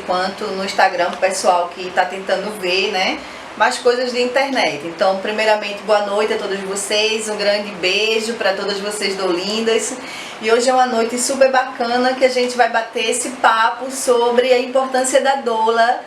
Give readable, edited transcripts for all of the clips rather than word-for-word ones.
quanto no Instagram, pro pessoal que está tentando ver, né, mais coisas de internet. Então, primeiramente, boa noite a todos vocês, um grande beijo para todas vocês do Lindas. E hoje é uma noite super bacana que a gente vai bater esse papo sobre a importância da doula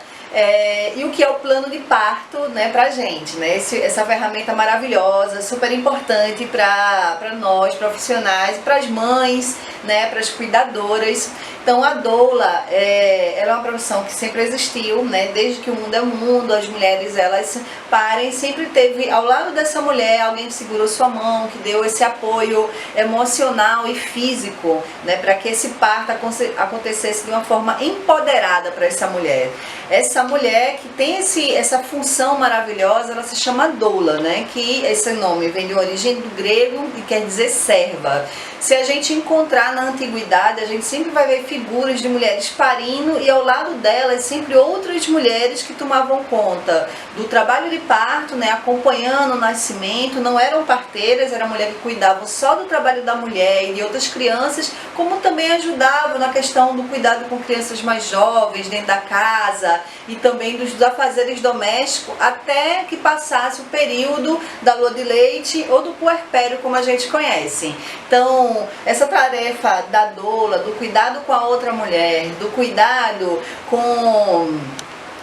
e o que é o plano de parto, né, pra gente, né? Essa ferramenta maravilhosa, super importante para nós profissionais, para as mães, né, para as cuidadoras. Então a doula ela é uma profissão que sempre existiu, né? Desde que o mundo é mundo, as mulheres elas parem, sempre teve ao lado dessa mulher alguém que segurou sua mão, que deu esse apoio emocional e físico, né, para que esse parto acontecesse de uma forma empoderada para essa mulher. Essa mulher que tem essa função maravilhosa, ela se chama doula, né? Que esse nome vem de origem do grego e quer dizer serva. Se a gente encontrar na antiguidade, a gente sempre vai ver figuras de mulheres parindo e ao lado delas sempre outras mulheres que tomavam conta do trabalho de parto, né, acompanhando o nascimento. Não eram parteiras, era mulher que cuidava só do trabalho da mulher e de outras crianças, como também ajudavam na questão do cuidado com crianças mais jovens dentro da casa e também dos afazeres domésticos, até que passasse o período da lua de leite ou do puerpério, como a gente conhece. Então, essa tarefa da doula, do cuidado com a outra mulher, do cuidado com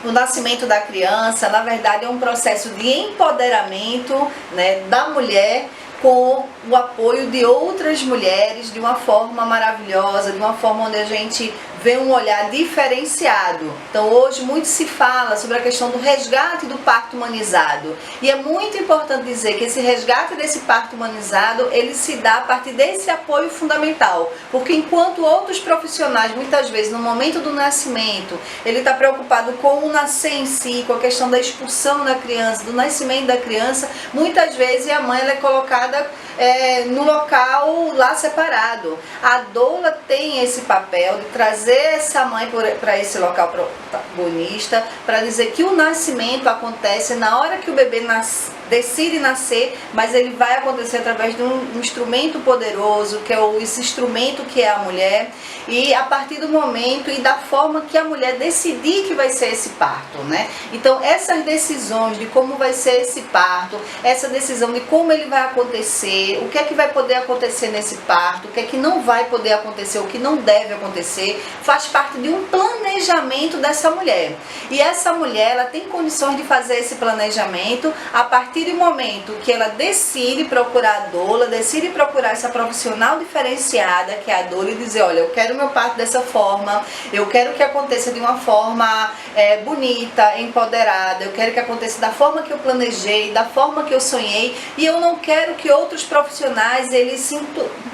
o nascimento da criança, na verdade é um processo de empoderamento, né, da mulher com o apoio de outras mulheres de uma forma maravilhosa, de uma forma onde a gente vê um olhar diferenciado. Então hoje muito se fala sobre a questão do resgate do parto humanizado. E é muito importante dizer que esse resgate desse parto humanizado, ele se dá a partir desse apoio fundamental. Porque enquanto outros profissionais, muitas vezes no momento do nascimento, ele está preocupado com o nascer em si, com a questão da expulsão da criança, do nascimento da criança, muitas vezes a mãe ela é colocada no local lá separado. A doula tem esse papel de trazer essa mãe para esse local protagonista, para dizer que o nascimento acontece na hora que o bebê decide nascer, mas ele vai acontecer através de um instrumento poderoso, que é esse instrumento que é a mulher, e a partir do momento e da forma que a mulher decidir que vai ser esse parto, né? Então essas decisões de como vai ser esse parto, essa decisão de como ele vai acontecer, o que é que vai poder acontecer nesse parto, o que é que não vai poder acontecer, o que não deve acontecer, faz parte de um planejamento dessa mulher. E essa mulher, ela tem condições de fazer esse planejamento a partir do momento que ela decide procurar a doula, decide procurar essa profissional diferenciada, que é a doula, e dizer, olha, eu quero meu parto dessa forma, eu quero que aconteça de uma forma bonita, empoderada, eu quero que aconteça da forma que eu planejei, da forma que eu sonhei, e eu não quero que outros profissionais eles se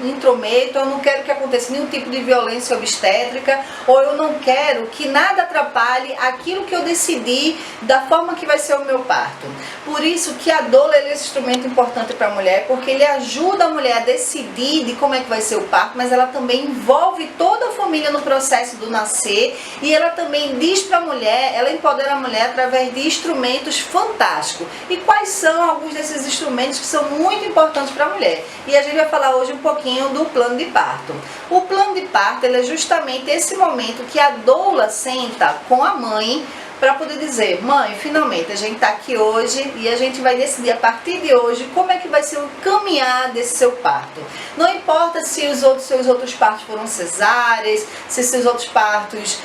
intrometam, eu não quero que aconteça nenhum tipo de violência obstétrica, ou eu não quero que nada atrapalhe aquilo que eu decidi da forma que vai ser o meu parto. Por isso que a doula é esse instrumento importante para a mulher, porque ele ajuda a mulher a decidir de como é que vai ser o parto, mas ela também envolve toda a família no processo do nascer, e ela também diz para a mulher, ela empodera a mulher através de instrumentos fantásticos. E quais são alguns desses instrumentos que são muito importantes para a mulher? E a gente vai falar hoje um pouquinho do plano de parto. O plano de parto ele é justamente esse momento que a doula senta com a mãe para poder dizer, mãe, finalmente a gente está aqui hoje e a gente vai decidir a partir de hoje como é que vai ser o caminhar desse seu parto. Não importa se os seus outros partos foram cesáreas, se seus outros partos,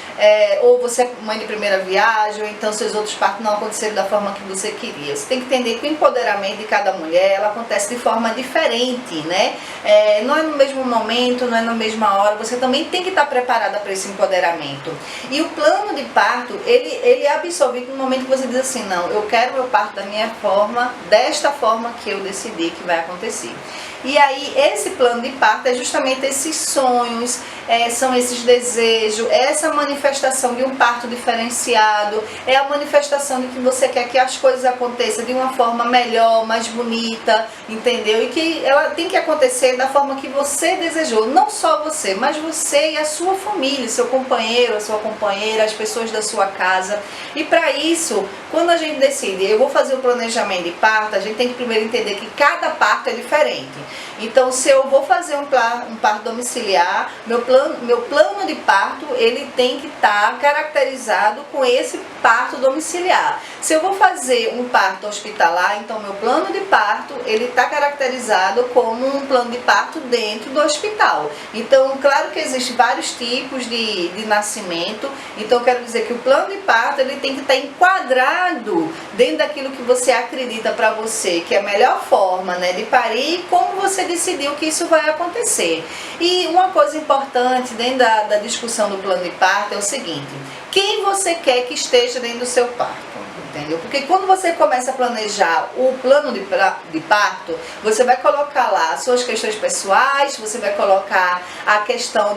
ou você é mãe de primeira viagem, ou então seus outros partos não aconteceram da forma que você queria. Você tem que entender que o empoderamento de cada mulher, ela acontece de forma diferente, né? Não é no mesmo momento, não é na mesma hora, você também tem que estar preparada para esse empoderamento. E o plano de parto, ele é absorvido no momento que você diz assim, não, eu quero meu parto da minha forma, desta forma que eu decidi que vai acontecer. E aí esse plano de parto é justamente esses sonhos, são esses desejos, essa manifestação de um parto diferenciado, é a manifestação de que você quer que as coisas aconteçam de uma forma melhor, mais bonita, entendeu? E que ela tem que acontecer da forma que você desejou, não só você, mas você e a sua família, seu companheiro, a sua companheira, as pessoas da sua casa. E para isso, quando a gente decide, eu vou fazer o planejamento de parto, a gente tem que primeiro entender que cada parto é diferente. Então, se eu vou fazer um parto domiciliar, meu plano de parto, ele tem que estar caracterizado com esse parto domiciliar. Se eu vou fazer um parto hospitalar, então meu plano de parto, ele está caracterizado como um plano de parto dentro do hospital. Então, claro que existem vários tipos de nascimento, então eu quero dizer que o plano de parto, ele tem que estar enquadrado dentro daquilo que você acredita para você, que é a melhor forma, né, de parir, e como você decidiu que isso vai acontecer. E uma coisa importante dentro da discussão do plano de parto é o seguinte: quem você quer que esteja dentro do seu parto? Entendeu? Porque quando você começa a planejar o plano de parto, você vai colocar lá suas questões pessoais, você vai colocar a questão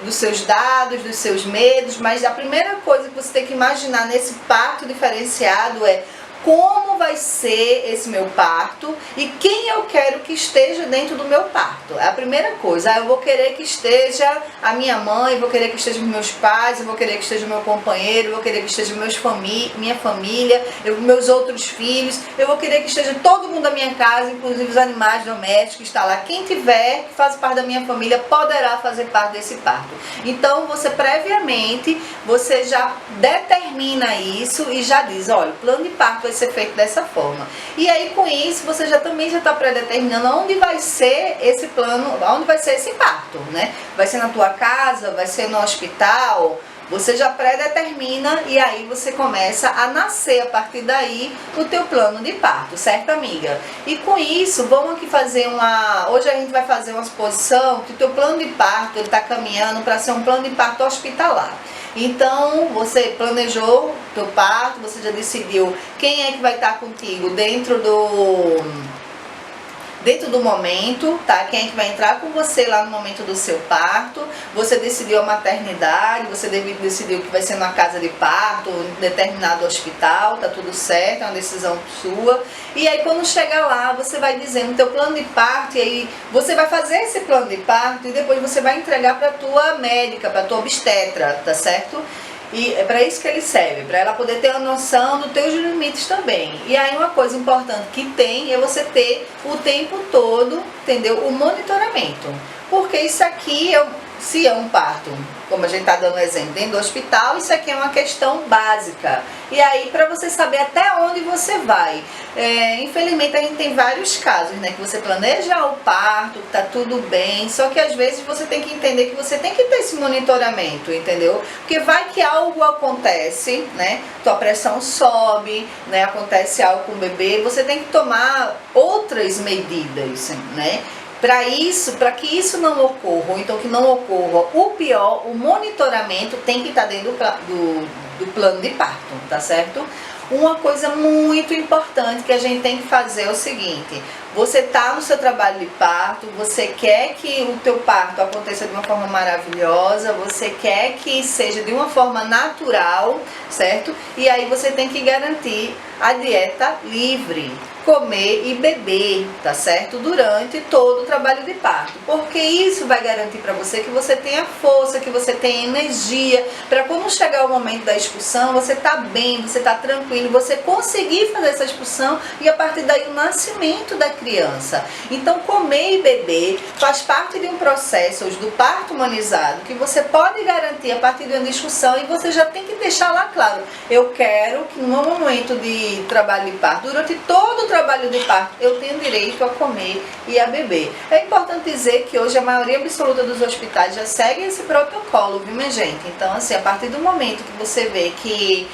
dos seus dados, dos seus medos, mas a primeira coisa que você tem que imaginar nesse parto diferenciado é como vai ser esse meu parto e quem eu quero que esteja dentro do meu parto. É a primeira coisa. Eu vou querer que esteja a minha mãe, eu vou querer que estejam meus pais, eu vou querer que esteja o meu companheiro, eu vou querer que esteja minha família, meus outros filhos, eu vou querer que esteja todo mundo da minha casa, inclusive os animais domésticos que está lá. Quem tiver, que faz parte da minha família, poderá fazer parte desse parto. Então, você previamente, você já determina isso e já diz, olha, o plano de parto vai ser feito dessa forma. E aí, com isso, você também já está predeterminando onde vai ser esse plano, onde vai ser esse parto, né? Vai ser na tua casa, vai ser no hospital. Você já predetermina e aí você começa a nascer a partir daí o teu plano de parto, certo, amiga? E com isso, vamos aqui fazer hoje a gente vai fazer uma suposição que o teu plano de parto, ele está caminhando para ser um plano de parto hospitalar. Então, você planejou o teu parto, você já decidiu quem é que vai estar contigo dentro do momento, tá? Quem é que vai entrar com você lá no momento do seu parto. Você decidiu a maternidade, você decidiu que vai ser na casa de parto, em determinado hospital, tá tudo certo, é uma decisão sua. E aí, quando chegar lá, você vai dizendo o teu plano de parto, e aí você vai fazer esse plano de parto e depois você vai entregar para tua médica, para tua obstetra, tá certo? E é para isso que ele serve, para ela poder ter a noção dos teus limites também. E aí uma coisa importante que tem é você ter o tempo todo, entendeu? O monitoramento. Porque isso aqui, se é um parto, como a gente está dando exemplo, dentro do hospital, isso aqui é uma questão básica. E aí, para você saber até onde você vai. Infelizmente, a gente tem vários casos, né? Que você planeja o parto, tá tudo bem, só que às vezes você tem que entender que você tem que ter esse monitoramento, entendeu? Porque vai que algo acontece, né? Tua pressão sobe, né? Acontece algo com o bebê, você tem que tomar outras medidas, né? Para que isso não ocorra, ou então que não ocorra o pior, o monitoramento tem que estar dentro do plano de parto, tá certo? Uma coisa muito importante que a gente tem que fazer é o seguinte: você está no seu trabalho de parto, você quer que o teu parto aconteça de uma forma maravilhosa, você quer que seja de uma forma natural, certo? E aí você tem que garantir a dieta livre, comer e beber, tá certo? Durante todo o trabalho de parto, porque isso vai garantir para você que você tenha força, que você tenha energia, para quando chegar o momento da expulsão, você tá bem, você tá tranquilo, você conseguir fazer essa expulsão e a partir daí o nascimento da criança. Então, comer e beber faz parte de um processo hoje do parto humanizado que você pode garantir a partir de uma discussão, e você já tem que deixar lá claro: eu quero que no meu momento de trabalho de parto, durante todo o trabalho de parto, eu tenho direito a comer e a beber. É importante dizer que hoje a maioria absoluta dos hospitais já segue esse protocolo, viu, minha gente? Então, assim, a partir do momento que você vê que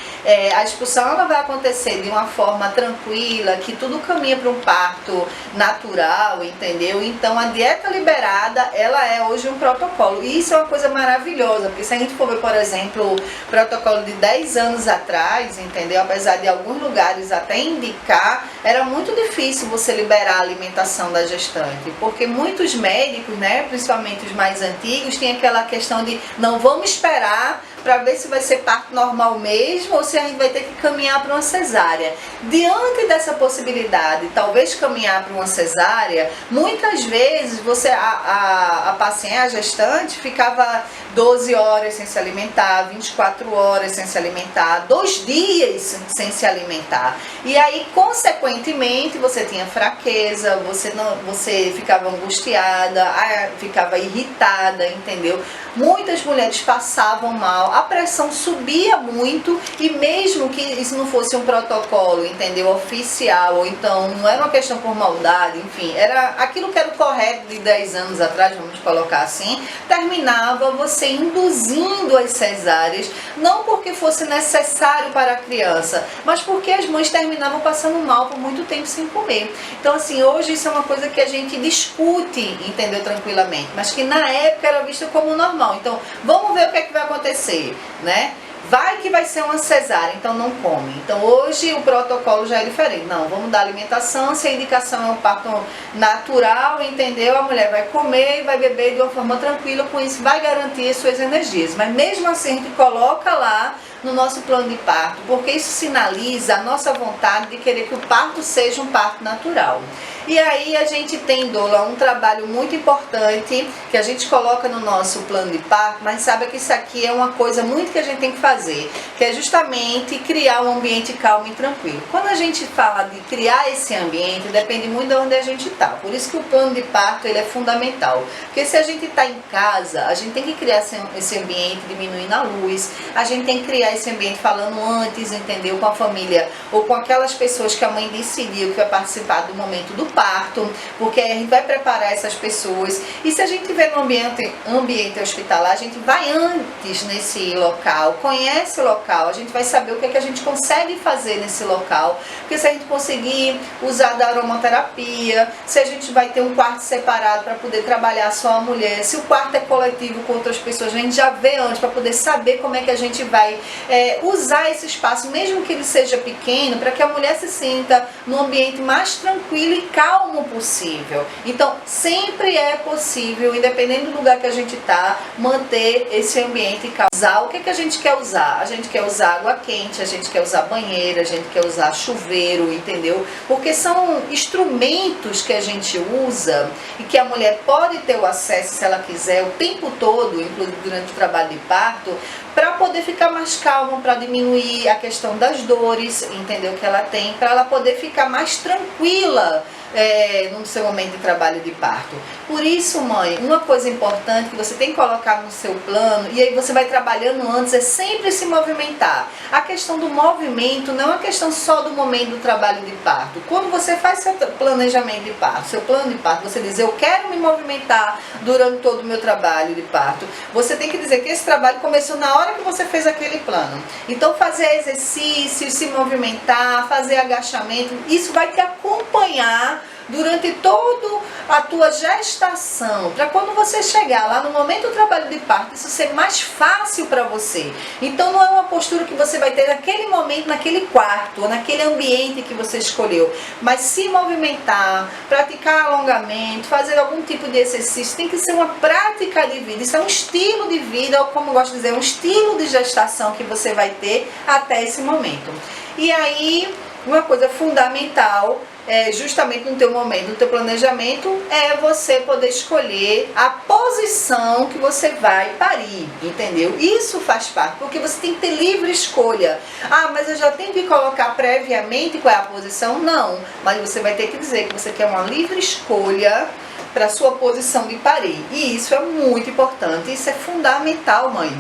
a expulsão ela vai acontecer de uma forma tranquila, que tudo caminha para um parto natural, entendeu? Então, a dieta liberada, ela é hoje um protocolo. E isso é uma coisa maravilhosa, porque se a gente for ver, por exemplo, o protocolo de 10 anos atrás, entendeu? Apesar de alguns lugares até indicar, era muito difícil você liberar a alimentação da gestante, porque muitos médicos, né, principalmente os mais antigos, tinham aquela questão de não vamos esperar para ver se vai ser parto normal mesmo ou se a gente vai ter que caminhar para uma cesárea. Diante dessa possibilidade, talvez caminhar para uma cesárea, muitas vezes a paciente, a gestante, ficava 12 horas sem se alimentar, 24 horas sem se alimentar, 2 dias sem se alimentar. E aí, consequentemente, você tinha fraqueza, você ficava angustiada, ficava irritada, entendeu? Muitas mulheres passavam mal, a pressão subia muito e mesmo que isso não fosse um protocolo, entendeu? Oficial, ou então não era uma questão por maldade, enfim, era aquilo que era o correto de 10 anos atrás, vamos colocar assim, terminava você induzindo as cesáreas, não porque fosse necessário para a criança, mas porque as mães terminavam passando mal por muito tempo sem comer. Então assim, hoje isso é uma coisa que a gente discute, entendeu, tranquilamente, mas que na época era visto como normal. Então, vamos ver o que é que vai acontecer, né? Vai que vai ser uma cesárea, então não come. Então hoje o protocolo já é diferente. Não, vamos dar alimentação, se a indicação é um parto natural, entendeu? A mulher vai comer e vai beber de uma forma tranquila, com isso vai garantir as suas energias. Mas mesmo assim a gente coloca lá no nosso plano de parto, porque isso sinaliza a nossa vontade de querer que o parto seja um parto natural. E aí a gente tem, Dola, um trabalho muito importante que a gente coloca no nosso plano de parto, mas sabe que isso aqui é uma coisa muito que a gente tem que fazer, que é justamente criar um ambiente calmo e tranquilo. Quando a gente fala de criar esse ambiente, depende muito de onde a gente está. Por isso que o plano de parto ele é fundamental. Porque se a gente está em casa, a gente tem que criar esse ambiente diminuindo a luz, a gente tem que criar esse ambiente falando antes, entendeu? Com a família ou com aquelas pessoas que a mãe decidiu que vai participar do momento do parto, porque a gente vai preparar essas pessoas. E se a gente estiver no ambiente hospitalar, a gente vai antes nesse local, conhece o local, a gente vai saber o que é que a gente consegue fazer nesse local, porque se a gente conseguir usar da aromaterapia, se a gente vai ter um quarto separado para poder trabalhar só a mulher, se o quarto é coletivo com outras pessoas, a gente já vê antes para poder saber como é que a gente vai usar esse espaço, mesmo que ele seja pequeno, para que a mulher se sinta num ambiente mais tranquilo e calmo possível. Então, sempre é possível, independente do lugar que a gente está, manter esse ambiente calmo. O que é que a gente quer usar? A gente quer usar água quente, a gente quer usar banheira, a gente quer usar chuveiro, entendeu? Porque são instrumentos que a gente usa e que a mulher pode ter o acesso, se ela quiser, o tempo todo, inclusive durante o trabalho de parto, para poder ficar mais calma, para diminuir a questão das dores, entendeu, que ela tem, para ela poder ficar mais tranquila no seu momento de trabalho de parto. Por isso, mãe, uma coisa importante que você tem que colocar no seu plano, e aí você vai trabalhando antes, é sempre se movimentar. A questão do movimento não é uma questão só do momento do trabalho de parto. Quando você faz seu planejamento de parto, seu plano de parto, você diz, eu quero me movimentar durante todo o meu trabalho de parto, você tem que dizer que esse trabalho começou na hora que você fez aquele plano. Então, fazer exercício, se movimentar, fazer agachamento, isso vai te acompanhar durante toda a tua gestação, para quando você chegar lá no momento do trabalho de parto, isso ser mais fácil para você. Então não é uma postura que você vai ter naquele momento, naquele quarto, ou naquele ambiente que você escolheu, mas se movimentar, praticar alongamento, fazer algum tipo de exercício, tem que ser uma prática de vida, isso é um estilo de vida, ou como eu gosto de dizer, um estilo de gestação que você vai ter até esse momento. E aí, uma coisa fundamental, justamente no teu momento, no teu planejamento, é você poder escolher a posição que você vai parir, entendeu? Isso faz parte, porque você tem que ter livre escolha. Ah, mas eu já tenho que colocar previamente qual é a posição? Não, mas você vai ter que dizer que você quer uma livre escolha para a sua posição de parir. E isso é muito importante, isso é fundamental, mãe.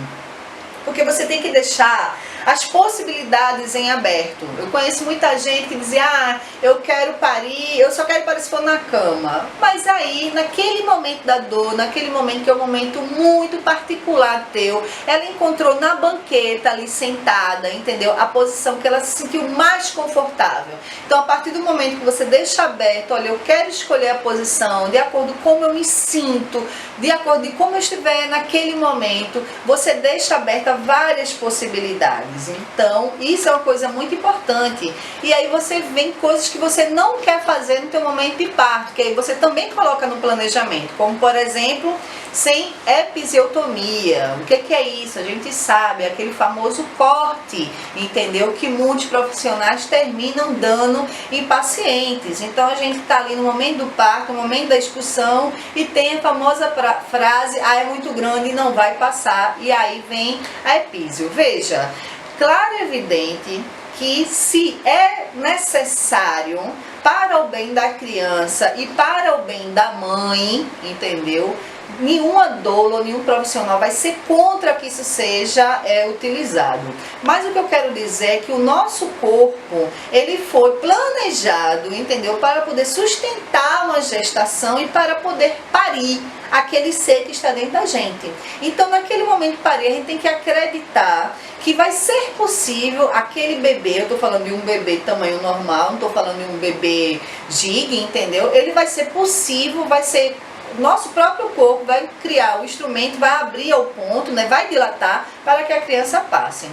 Porque você tem que deixar as possibilidades em aberto. Eu conheço muita gente que dizia, eu quero parir, eu só quero parir se for na cama. Mas aí, naquele momento da dor, naquele momento que é um momento muito particular teu, ela encontrou na banqueta ali sentada, entendeu? A posição que ela se sentiu mais confortável. Então, a partir do momento que você deixa aberto, olha, eu quero escolher a posição de acordo com como eu me sinto, de acordo com como eu estiver naquele momento, você deixa aberta várias possibilidades. necessidades. Então, isso é uma coisa muito importante. E aí você vem coisas que você não quer fazer no teu momento de parto, que aí você também coloca no planejamento, como por exemplo, sem episiotomia. O que é isso? A gente sabe, aquele famoso corte, entendeu? Que muitos profissionais terminam dando em pacientes. Então a gente está ali no momento do parto, no momento da expulsão, e tem a famosa frase, é muito grande e não vai passar, e aí vem a epísio. Veja, claro e evidente que se é necessário para o bem da criança e para o bem da mãe, entendeu? Nenhuma doula, nenhum profissional vai ser contra que isso seja utilizado. Mas o que eu quero dizer é que o nosso corpo, ele foi planejado, entendeu? Para poder sustentar uma gestação e para poder parir aquele ser que está dentro da gente. Então, naquele momento de parir, a gente tem que acreditar que vai ser possível aquele bebê, eu estou falando de um bebê de tamanho normal, não estou falando de um bebê gig, entendeu? Ele vai ser possível, vai ser... Nosso próprio corpo vai criar o instrumento, vai abrir ao ponto, né, vai dilatar para que a criança passe.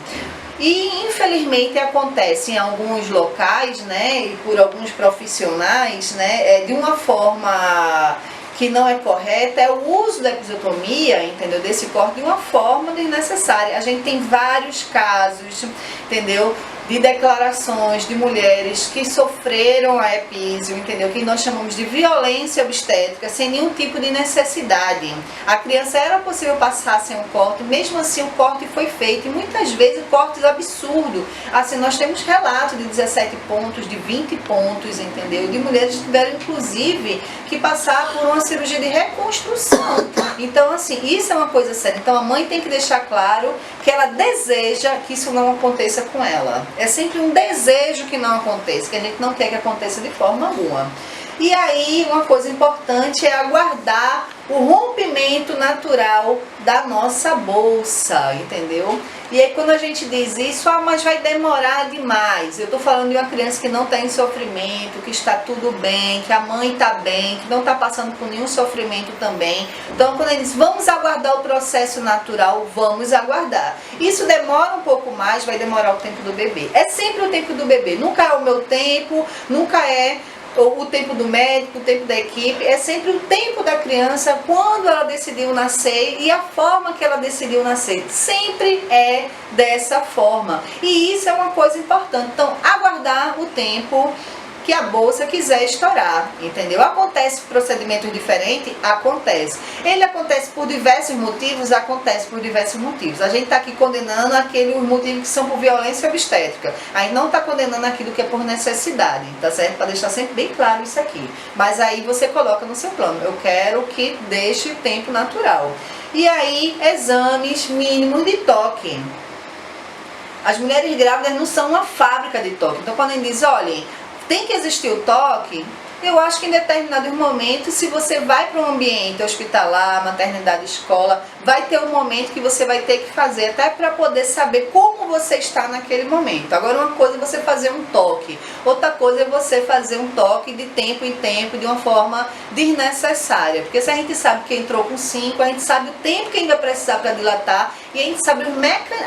E infelizmente acontece em alguns locais, né, e por alguns profissionais, né, de uma forma que não é correta, é o uso da episiotomia, entendeu, desse corte de uma forma desnecessária. A gente tem vários casos, entendeu, de declarações de mulheres que sofreram a epísio, entendeu? Que nós chamamos de violência obstétrica, sem nenhum tipo de necessidade. A criança era possível passar sem um corte, mesmo assim o corte foi feito, e muitas vezes cortes absurdos. Assim, nós temos relatos de 17 pontos, de 20 pontos, entendeu? De mulheres que tiveram, inclusive, que passar por uma cirurgia de reconstrução. Então, assim, isso é uma coisa séria. Então, a mãe tem que deixar claro que ela deseja que isso não aconteça com ela. É sempre um desejo que não aconteça, que a gente não quer que aconteça de forma alguma. E aí, uma coisa importante é aguardar o rompimento natural da nossa bolsa, entendeu? E aí, quando a gente diz isso, mas vai demorar demais. Eu tô falando de uma criança que não está em sofrimento, que está tudo bem, que a mãe está bem, que não está passando por nenhum sofrimento também. Então, quando ele diz, vamos aguardar o processo natural, vamos aguardar. Isso demora um pouco mais, vai demorar o tempo do bebê. É sempre o tempo do bebê, nunca é o meu tempo, nunca é o tempo do médico, o tempo da equipe, é sempre o tempo da criança, quando ela decidiu nascer e a forma que ela decidiu nascer. Sempre é dessa forma. E isso é uma coisa importante. Então, aguardar o tempo que a bolsa quiser estourar, entendeu? Acontece procedimentos diferentes? Acontece. Ele acontece por diversos motivos? Acontece por diversos motivos. A gente está aqui condenando aqueles motivos que são por violência obstétrica. Aí não está condenando aquilo que é por necessidade, tá certo? Para deixar sempre bem claro isso aqui. Mas aí você coloca no seu plano, eu quero que deixe o tempo natural. E aí, exames mínimos de toque. As mulheres grávidas não são uma fábrica de toque. Então, quando a gente diz, olhem, tem que existir o toque, eu acho que em determinados momentos, se você vai para um ambiente hospitalar, maternidade, escola, vai ter um momento que você vai ter que fazer, até para poder saber como você está naquele momento. Agora, uma coisa é você fazer um toque, outra coisa é você fazer um toque de tempo em tempo, de uma forma desnecessária. Porque se a gente sabe que entrou com 5, a gente sabe o tempo que a gente vai precisar para dilatar, e a gente sabe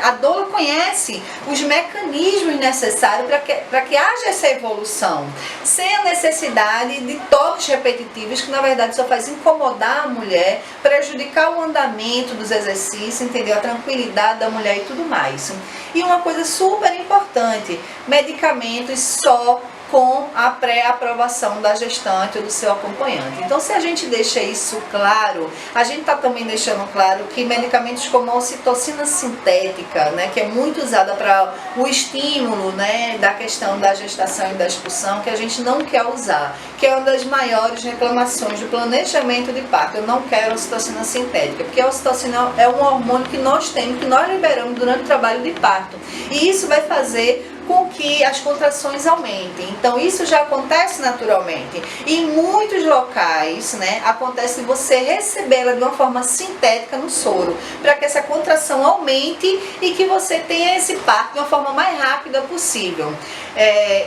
a doula conhece os mecanismos necessários para que haja essa evolução, sem a necessidade de toques repetitivos, que na verdade só faz incomodar a mulher, prejudicar o andamento dos exercícios, entendeu? A tranquilidade da mulher e tudo mais. E uma coisa super importante, medicamentos só com a pré-aprovação da gestante ou do seu acompanhante. Então, se a gente deixa isso claro, a gente está também deixando claro que medicamentos como a ocitocina sintética, né, que é muito usada para o estímulo, né, da questão da gestação e da expulsão, que a gente não quer usar, que é uma das maiores reclamações do planejamento de parto. Eu não quero ocitocina sintética, porque a ocitocina é um hormônio que nós temos, que nós liberamos durante o trabalho de parto. E isso vai fazer com que as contrações aumentem. Então isso já acontece naturalmente. E em muitos locais, né, acontece você recebê-la de uma forma sintética no soro, para que essa contração aumente e que você tenha esse parto de uma forma mais rápida possível.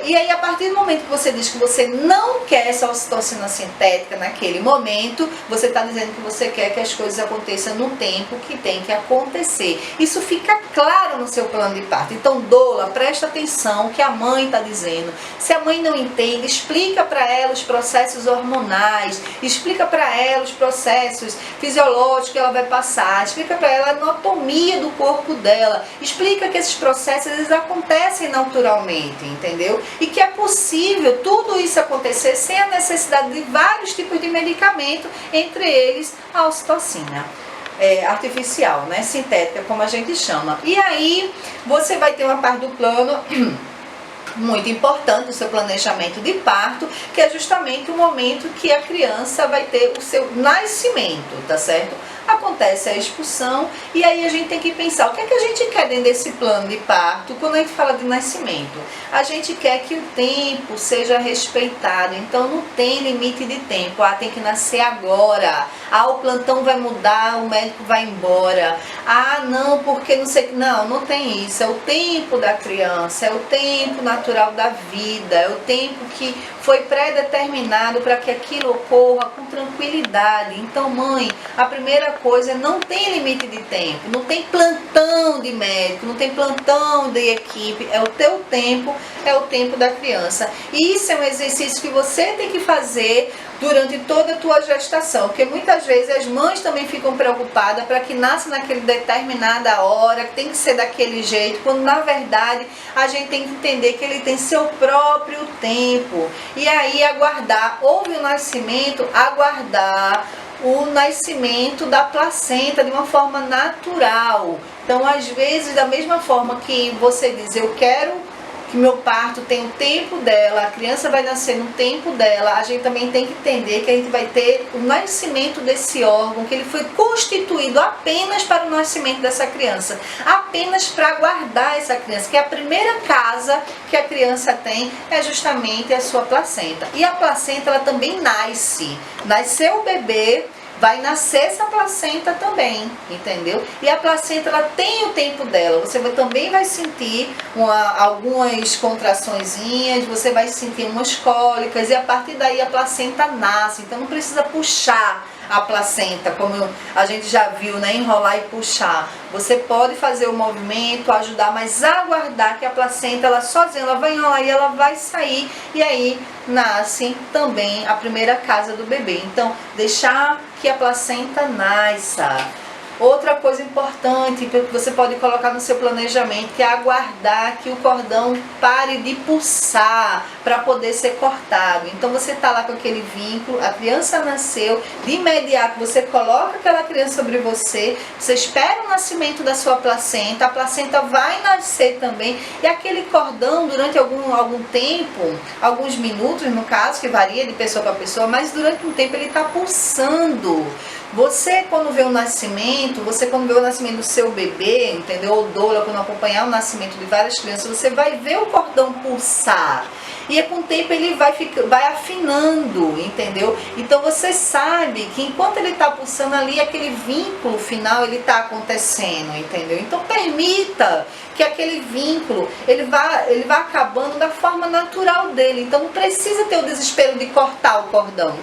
E aí, a partir do momento que você diz que você não quer essa ocitocina sintética naquele momento, você está dizendo que você quer que as coisas aconteçam no tempo que tem que acontecer. Isso fica claro no seu plano de parto. Então, doula, presta atenção o que a mãe está dizendo. Se a mãe não entende, explica para ela os processos hormonais, explica para ela os processos fisiológicos que ela vai passar, explica para ela a anatomia do corpo dela, explica que esses processos eles acontecem naturalmente, entendeu? E que é possível tudo isso acontecer sem a necessidade de vários tipos de medicamento, entre eles a ocitocina. Artificial, né? Sintética, como a gente chama. E aí você vai ter uma parte do plano muito importante do seu planejamento de parto, que é justamente o momento que a criança vai ter o seu nascimento, tá certo? Acontece a expulsão e aí a gente tem que pensar o que é que a gente quer dentro desse plano de parto quando a gente fala de nascimento. A gente quer que o tempo seja respeitado, então não tem limite de tempo. Tem que nascer agora. O plantão vai mudar, o médico vai embora. Não, porque não sei. Não tem isso. É o tempo da criança, é o tempo natural da vida, é o tempo que foi pré-determinado para que aquilo ocorra com tranquilidade. Então, mãe, a primeira coisa é não tem limite de tempo, não tem plantão de médico, não tem plantão de equipe, é o teu tempo, é o tempo da criança. E isso é um exercício que você tem que fazer durante toda a tua gestação, porque muitas vezes as mães também ficam preocupadas para que nasça naquela determinada hora, que tem que ser daquele jeito, quando na verdade a gente tem que entender que ele tem seu próprio tempo. E aí aguardar, houve o nascimento, aguardar o nascimento da placenta de uma forma natural. Então, às vezes, da mesma forma que você diz, eu quero que meu parto tem o tempo dela, a criança vai nascer no tempo dela, a gente também tem que entender que a gente vai ter o nascimento desse órgão, que ele foi constituído apenas para o nascimento dessa criança, apenas para guardar essa criança, que a primeira casa que a criança tem é justamente a sua placenta. E a placenta, ela também nasce. Nasceu o bebê, vai nascer essa placenta também, entendeu? E a placenta, ela tem o tempo dela, você também vai sentir algumas contraçõezinhas, você vai sentir umas cólicas e a partir daí a placenta nasce, então não precisa puxar a placenta, como a gente já viu, né, enrolar e puxar. Você pode fazer o movimento, ajudar, mas aguardar que a placenta, ela sozinha, ela vai enrolar e ela vai sair, e aí nasce também a primeira casa do bebê. Então, deixar que a placenta nasça. Outra coisa importante que você pode colocar no seu planejamento, que é aguardar que o cordão pare de pulsar para poder ser cortado. Então você está lá com aquele vínculo, a criança nasceu, de imediato você coloca aquela criança sobre você, você espera o nascimento da sua placenta, a placenta vai nascer também, e aquele cordão durante algum tempo, alguns minutos no caso, que varia de pessoa para pessoa, mas durante um tempo ele está pulsando. Você quando vê o nascimento, do seu bebê, entendeu? Ou doula, quando acompanhar o nascimento de várias crianças, você vai ver o cordão pulsar. E com o tempo ele vai afinando, entendeu? Então você sabe que enquanto ele está pulsando ali, aquele vínculo final ele está acontecendo, entendeu? Então permita que aquele vínculo ele vá acabando da forma natural dele. Então não precisa ter o desespero de cortar o cordão.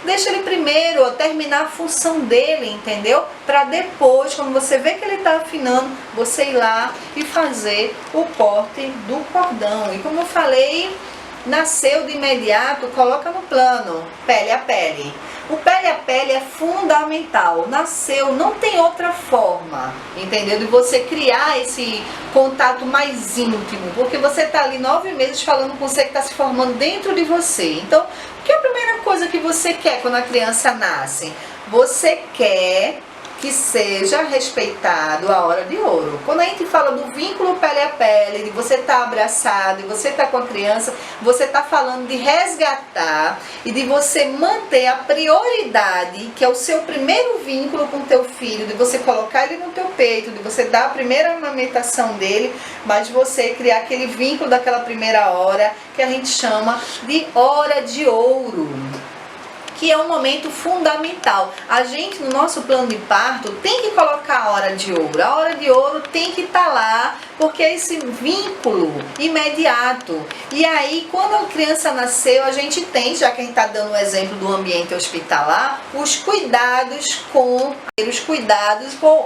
Deixa ele primeiro terminar a função dele, entendeu? Para depois, quando você vê que ele está afinando, você ir lá e fazer o corte do cordão. E como eu falei, nasceu de imediato, coloca no plano, pele a pele. O pele a pele é fundamental, nasceu, não tem outra forma, entendeu? De você criar esse contato mais íntimo, porque você está ali 9 meses falando com você que está se formando dentro de você. Então, o que é a primeira coisa que você quer quando a criança nasce? Você quer que seja respeitado a hora de ouro. Quando a gente fala do vínculo pele a pele, de você estar abraçado, de você estar com a criança, você está falando de resgatar e de você manter a prioridade, que é o seu primeiro vínculo com o teu filho, de você colocar ele no teu peito, de você dar a primeira amamentação dele, mas você criar aquele vínculo daquela primeira hora, que a gente chama de hora de ouro, que é um momento fundamental. A gente, no nosso plano de parto, tem que colocar a hora de ouro. A hora de ouro tem que estar lá, porque é esse vínculo imediato. E aí, quando a criança nasceu, a gente tem, já que a gente está dando o exemplo do ambiente hospitalar, os cuidados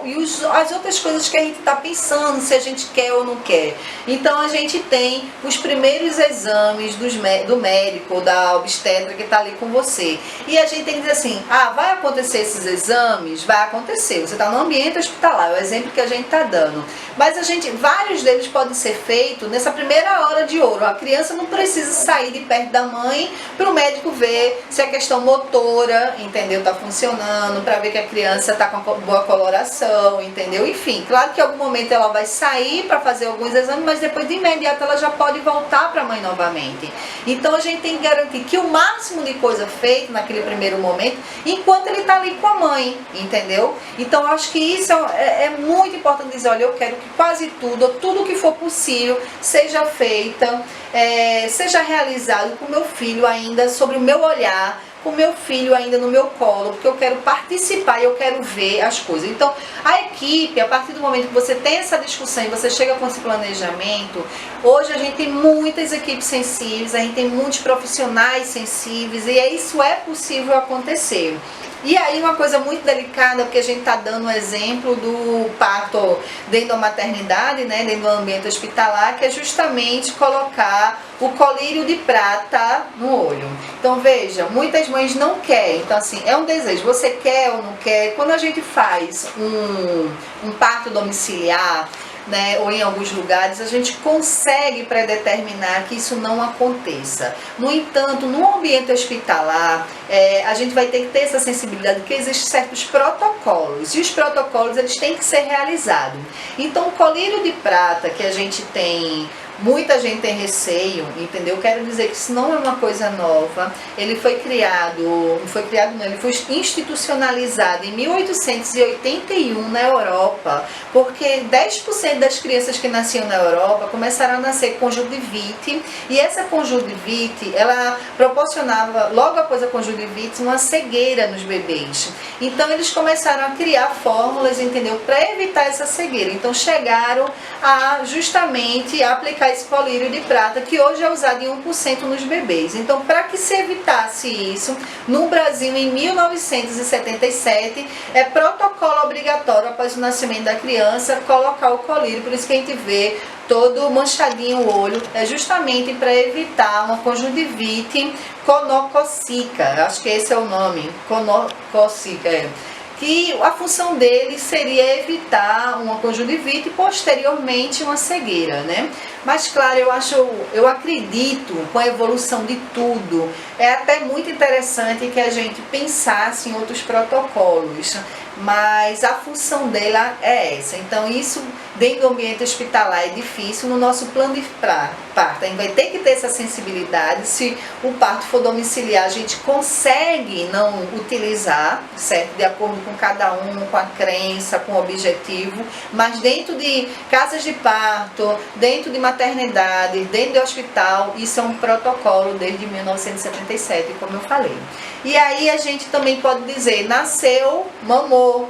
e as outras coisas que a gente está pensando, se a gente quer ou não quer. Então, a gente tem os primeiros exames do médico, da obstetra que está ali com você. E a gente tem que dizer assim, vai acontecer esses exames? Vai acontecer. Você está no ambiente hospitalar, é o exemplo que a gente está dando. Mas vários deles podem ser feitos nessa primeira hora de ouro. A criança não precisa sair de perto da mãe para o médico ver se a questão motora, entendeu, está funcionando, para ver que a criança está com boa coloração, entendeu? Enfim, claro que em algum momento ela vai sair para fazer alguns exames, mas depois de imediato ela já pode voltar para a mãe novamente. Então a gente tem que garantir que o máximo de coisa feita naquele primeiro momento, enquanto ele está ali com a mãe, entendeu? Então acho que isso é muito importante dizer, olha, eu quero que quase tudo que for possível seja feita, seja realizado com o meu filho ainda, sobre o meu olhar, com o meu filho ainda no meu colo, porque eu quero participar e eu quero ver as coisas. Então, a equipe, a partir do momento que você tem essa discussão e você chega com esse planejamento, hoje a gente tem muitas equipes sensíveis, a gente tem muitos profissionais sensíveis e isso é possível acontecer. E aí uma coisa muito delicada, porque a gente está dando um exemplo do parto dentro da maternidade, né, dentro do ambiente hospitalar, que é justamente colocar o colírio de prata no olho. Então veja, muitas mães não querem, então assim, é um desejo, você quer ou não quer. Quando a gente faz um parto domiciliar, né, ou em alguns lugares, a gente consegue predeterminar que isso não aconteça. No entanto, no ambiente hospitalar, a gente vai ter que ter essa sensibilidade, porque existem certos protocolos, e os protocolos eles têm que ser realizados. Então, o colírio de prata que a gente tem, muita gente tem receio, entendeu? Quero dizer que isso não é uma coisa nova. Ele foi ele foi institucionalizado em 1881 na Europa, porque 10% das crianças que nasciam na Europa começaram a nascer com conjuntivite, e essa conjuntivite, ela proporcionava, logo após a conjuntivite, uma cegueira nos bebês. Então eles começaram a criar fórmulas, entendeu? Para evitar essa cegueira. Então chegaram a justamente aplicar esse colírio de prata, que hoje é usado em 1% nos bebês. Então, para que se evitasse isso, no Brasil, em 1977, é protocolo obrigatório, após o nascimento da criança, colocar o colírio. Por isso que a gente vê todo manchadinho o olho, é justamente para evitar uma conjuntivite conocócica. Acho que esse é o nome, conocócica, que a função dele seria evitar uma conjuntivite e posteriormente uma cegueira, né? Mas claro, eu acredito, com a evolução de tudo, é até muito interessante que a gente pensasse em outros protocolos, mas a função dela é essa. Então isso dentro do ambiente hospitalar é difícil. No nosso plano de parto a gente vai ter que ter essa sensibilidade. Se o parto for domiciliar, a gente consegue não utilizar, certo? De acordo com cada um, com a crença, com o objetivo, mas dentro de casas de parto, dentro de maternidade, dentro do hospital, isso é um protocolo desde 1977, como eu falei. E aí a gente também pode dizer, nasceu, mamou,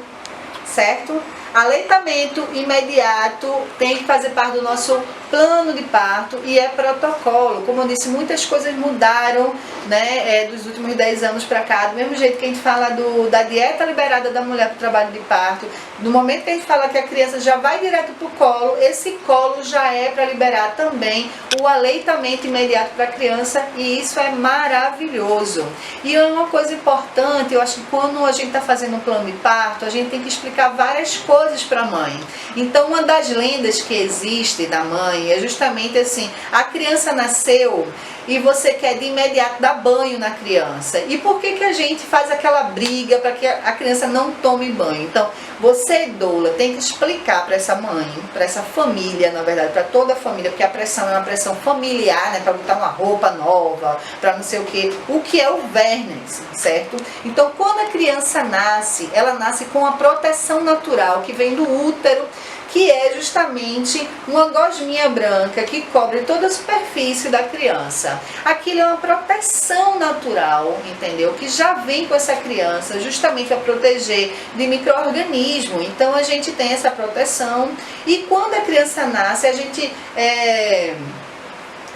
certo? Aleitamento imediato tem que fazer parte do nosso plano de parto e é protocolo. Como eu disse, muitas coisas mudaram, né, dos últimos 10 anos para cá. Do mesmo jeito que a gente fala da dieta liberada da mulher para o trabalho de parto, no momento que a gente fala que a criança já vai direto para o colo, esse colo já é para liberar também o aleitamento imediato para a criança, e isso é maravilhoso. E é uma coisa importante, eu acho que quando a gente está fazendo um plano de parto, a gente tem que explicar várias coisas coisas para a mãe. Então, uma das lendas que existe da mãe é justamente assim: a criança nasceu e você quer de imediato dar banho na criança. E por que que a gente faz aquela briga para que a criança não tome banho? Então, você, doula, tem que explicar para essa mãe, para essa família, na verdade, para toda a família, porque a pressão é uma pressão familiar, né, para botar uma roupa nova, para não sei o que é o vernix, certo? Então, quando a criança nasce, ela nasce com a proteção natural que vem do útero, que é justamente uma gosminha branca que cobre toda a superfície da criança. Aquilo é uma proteção natural, entendeu? Que já vem com essa criança justamente para proteger de micro-organismo. Então a gente tem essa proteção e quando a criança nasce, a gente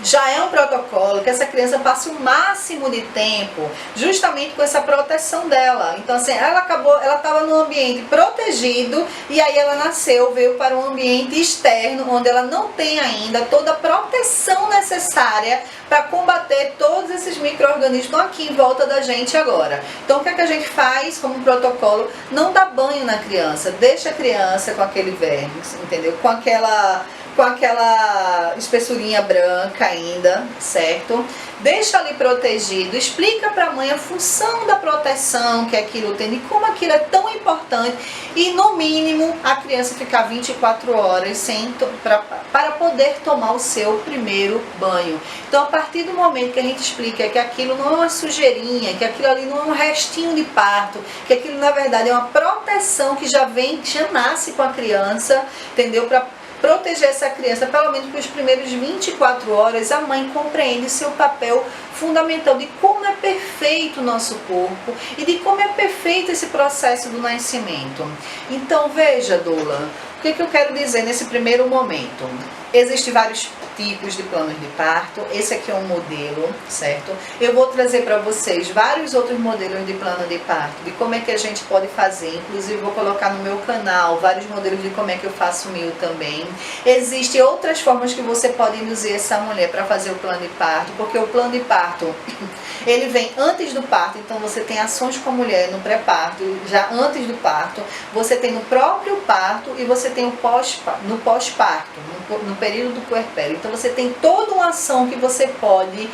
já é um protocolo que essa criança passe o máximo de tempo justamente com essa proteção dela. Então assim, ela estava num ambiente protegido e aí ela nasceu, veio para um ambiente externo onde ela não tem ainda toda a proteção necessária para combater todos esses micro-organismos que estão aqui em volta da gente agora. Então o que é que a gente faz como protocolo? Não dá banho na criança, deixa a criança com aquele vernix, entendeu? Com aquela espessurinha branca ainda, certo? Deixa ali protegido, explica para a mãe a função da proteção que aquilo tem e como aquilo é tão importante e no mínimo a criança ficar 24 horas para poder tomar o seu primeiro banho. Então a partir do momento que a gente explica que aquilo não é uma sujeirinha, que aquilo ali não é um restinho de parto, que aquilo na verdade é uma proteção que já nasce com a criança, entendeu? Para proteger essa criança, pelo menos por os primeiros 24 horas, a mãe compreende seu papel fundamental de como é perfeito o nosso corpo e de como é perfeito esse processo do nascimento. Então veja, doula, o que eu quero dizer nesse primeiro momento? Existem vários tipos de planos de parto, esse aqui é um modelo, certo? Eu vou trazer para vocês vários outros modelos de plano de parto, de como é que a gente pode fazer, inclusive vou colocar no meu canal vários modelos de como é que eu faço o meu também. Existem outras formas que você pode induzir essa mulher para fazer o plano de parto, porque o plano de parto, ele vem antes do parto, então você tem ações com a mulher no pré-parto, já antes do parto, você tem no próprio parto e você tem no pós-parto, no período do puerpério. Então você tem toda uma ação que você pode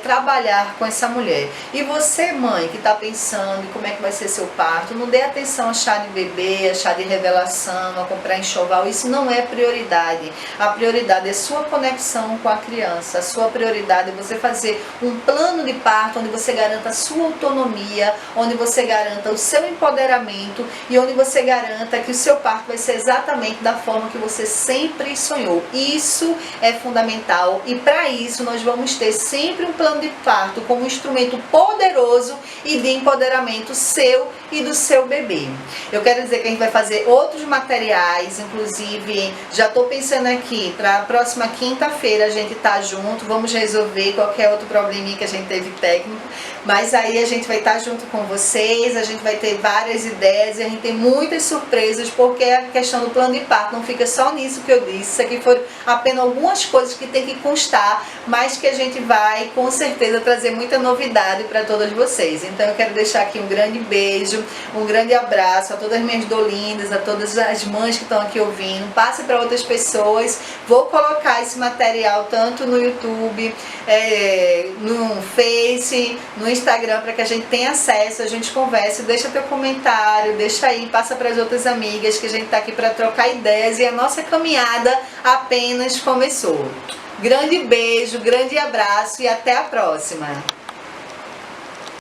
trabalhar com essa mulher. E você, mãe, que está pensando em como é que vai ser seu parto, não dê atenção a chá de bebê, a chá de revelação, a comprar enxoval, isso não é prioridade. A prioridade é sua conexão com a criança, a sua prioridade é você fazer um plano de parto onde você garanta a sua autonomia, onde você garanta o seu empoderamento e onde você garanta que o seu parto vai ser exatamente da forma que você sempre sonhou. Isso é fundamental e para isso nós vamos ter sempre um plano de parto como um instrumento poderoso e de empoderamento seu e do seu bebê. Eu quero dizer que a gente vai fazer outros materiais, inclusive já estou pensando aqui para a próxima quinta-feira a gente tá junto, vamos resolver qualquer outro probleminha que a gente teve técnico, mas aí a gente vai estar junto com vocês, a gente vai ter várias ideias e a gente tem muitas surpresas, porque a questão do plano de parto não fica só nisso que eu disse, isso aqui foram apenas algumas coisas que tem que constar, mas que a gente vai com certeza trazer muita novidade para todas vocês. Então eu quero deixar aqui um grande beijo, um grande abraço a todas as minhas dolindas, a todas as mães que estão aqui ouvindo, passe para outras pessoas, vou colocar esse material tanto no YouTube, no Face, no Instagram, para que a gente tenha acesso, a gente converse, deixa teu comentário, deixa aí, passa para as outras amigas que a gente está aqui para trocar ideias e a nossa caminhada apenas começou. Grande beijo, grande abraço e até a próxima!